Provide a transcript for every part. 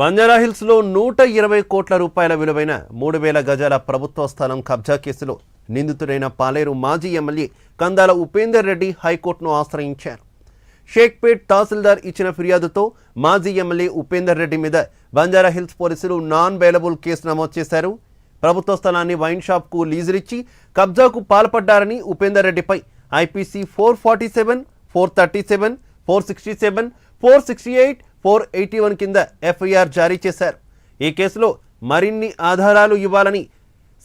బంజారాహిల్స్లో 120 కోట్ల రూపాయల విలువైన 3000 గజాల ప్రభుత్వ స్థలం కబ్జా కేసులో నిందితుడైన పాలేరు మాజీ ఎమ్మెల్యే కందాల ఉపేందర్ రెడ్డి హైకోర్టును ఆశ్రయించారు. షేక్పేట్ తహసీల్దార్ ఇచ్చిన ఫిర్యాదుతో మాజీ ఎమ్మెల్యే ఉపేందర్ రెడ్డి మీద బంజారాహిల్స్ పోలీసులు నాన్ బెయిలబుల్ కేసు నమోదు చేశారు. ప్రభుత్వ స్థలాన్ని వైన్ షాప్కు లీజులిచ్చి కబ్జాకు పాల్పడ్డారని ఉపేందర్ రెడ్డిపై ఐపీసీ 447, 437, 467, 468, 481 కింద ఎఫ్ఐఆర్ జారీ చేశారు. ఈ కేసులో మరిన్ని ఆధారాలు ఇవ్వాలని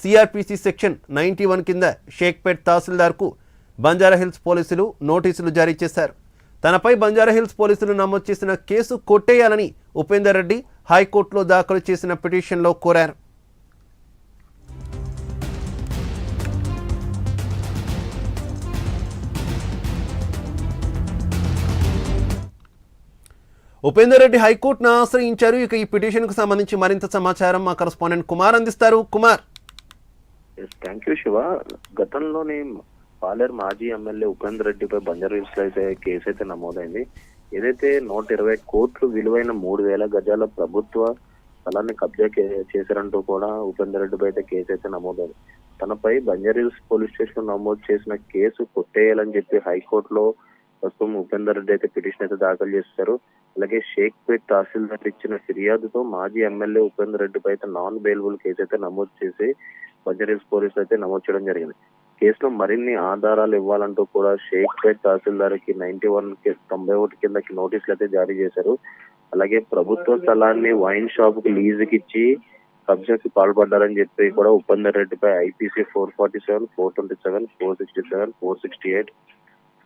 సిఆర్పిసి సెక్షన్ 91 కింద షేక్పేట్ తహసీల్దార్కు బంజారాహిల్స్ పోలీసులు నోటీసులు జారీ చేశారు. తనపై బంజారాహిల్స్ పోలీసులు నమోదు చేసిన కేసు కొట్టేయాలని ఉపేందర్ రెడ్డి హైకోర్టులో దాఖలు చేసిన పిటిషన్లో కోరారు. ఉపేందర్ రెడ్డి హైకోర్టును ఆశ్రయించారు. ఇక ఈ పిటిషన్కు సంబంధించి మరింత సమాచారం మా కరెస్పాండెంట్ కుమార్ అందిస్తారు. కుమార్. Thank you Siva. గతంలోనే పాలేరు మాజీ ఎమ్మెల్యే ఉపేందర్ రెడ్డిపై బంజారాహిల్స్ లో అయితే కేసు అయితే నమోదైంది. ఏదైతే 120 కోట్లు విలువైన 3000 గజాల ప్రభుత్వ స్థలాన్ని కబ్జా చేశారంటూ కూడా ఉపేందర్ రెడ్డిపై అయితే కేసు అయితే నమోదైంది. తనపై బంజారాహిల్స్ పోలీస్ స్టేషన్ నమోదు చేసిన కేసు కొట్టేయాలని చెప్పి హైకోర్టులో ప్రస్తుతం ఉపేందర్ రెడ్డి అయితే పిటిషన్ అయితే దాఖలు చేశారు. అలాగే షేక్పేట్ తహసీల్దార్ ఇచ్చిన ఫిర్యాదుతో మాజీ ఎమ్మెల్యే ఉపేందర్ రెడ్డిపై అయితే నాన్ బెయిలబుల్ కేసు అయితే నమోదు చేసి బంజారాహిల్స్ పోలీసులు అయితే నమోదు చేయడం జరిగింది. కేసులో మరిన్ని ఆధారాలు ఇవ్వాలంటూ కూడా షేక్పేట్ తహసీల్దార్ కి 91 కిందకి నోటీసులు అయితే జారీ చేశారు. అలాగే ప్రభుత్వ స్థలాన్ని వైన్ షాప్ కి లీజుకి ఇచ్చి కబ్జాకి పాల్పడ్డారని చెప్పి కూడా ఉపేందర్ రెడ్డిపై ఐపీసీ 447, 427, 467, 468,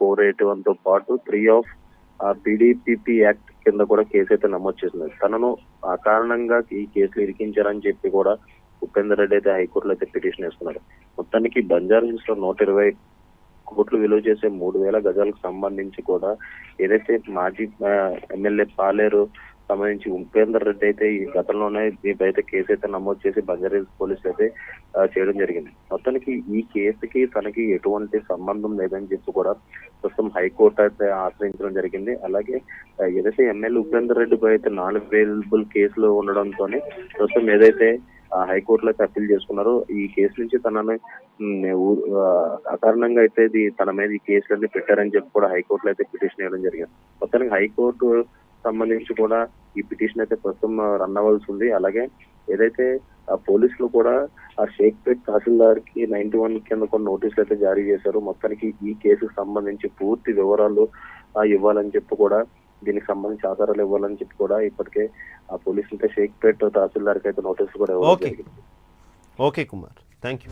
481 తో పాటు 3 ఆఫ్ పీడీపీపీ యాక్ట్ కింద కూడా కేసు అయితే నమోదు చేసింది. తనను అకారణంగా ఈ కేసులు ఇరికించారని చెప్పి కూడా ఉపేందర్ రెడ్డి అయితే హైకోర్టులో అయితే పిటిషన్ వేస్తున్నారు. మొత్తానికి బంజారాహిల్స్ లో 120 కోట్లు విలువ చేసే 3000 గజాలకు సంబంధించి కూడా ఏదైతే మాజీ ఎమ్మెల్యే పాలేరు సంబంధించి ఉపేందర్ రెడ్డి అయితే ఈ గతంలోనే దీనిపై అయితే కేసు అయితే నమోదు చేసి బంజారాహిల్స్ పోలీసులు అయితే చేయడం జరిగింది. మొత్తానికి ఈ కేసుకి తనకి ఎటువంటి సంబంధం లేదని చెప్పి కూడా ప్రస్తుతం హైకోర్టు అయితే ఆశ్రయించడం జరిగింది. అలాగే ఏదైతే ఎమ్మెల్యే ఉపేందర్ రెడ్డిపై అయితే నాన్ బెయిలబుల్ కేసులు ఉండడంతో ప్రస్తుతం ఏదైతే హైకోర్టులో అయితే అప్పీల్ చేసుకున్నారు. ఈ కేసు నుంచి తనని అకారణంగా అయితే తన మీద ఈ కేసులన్నీ పెట్టారని చెప్పి కూడా హైకోర్టులో అయితే పిటిషన్ వేయడం జరిగింది. మొత్తానికి హైకోర్టు సంబంధించి కూడా ఈ పిటిషన్ అయితే ప్రస్తుతం రన్ అవ్వాల్సి ఉంది. అలాగే ఏదైతే పోలీసులు కూడా ఆ షేక్పేట్ తహసీల్దార్ కి 91 కింద కొన్ని నోటీసులు అయితే జారీ చేశారు. మొత్తానికి ఈ కేసుకు సంబంధించి పూర్తి వివరాలు ఇవ్వాలని చెప్పి కూడా దీనికి సంబంధించి ఆధారాలు ఇవ్వాలని చెప్పి కూడా ఇప్పటికే ఆ పోలీసులతో షేక్పేట్ తహసీల్దార్ కి అయితే నోటీసులు కూడా ఇవ్వడం జరిగింది. Okay Kumar, thank you.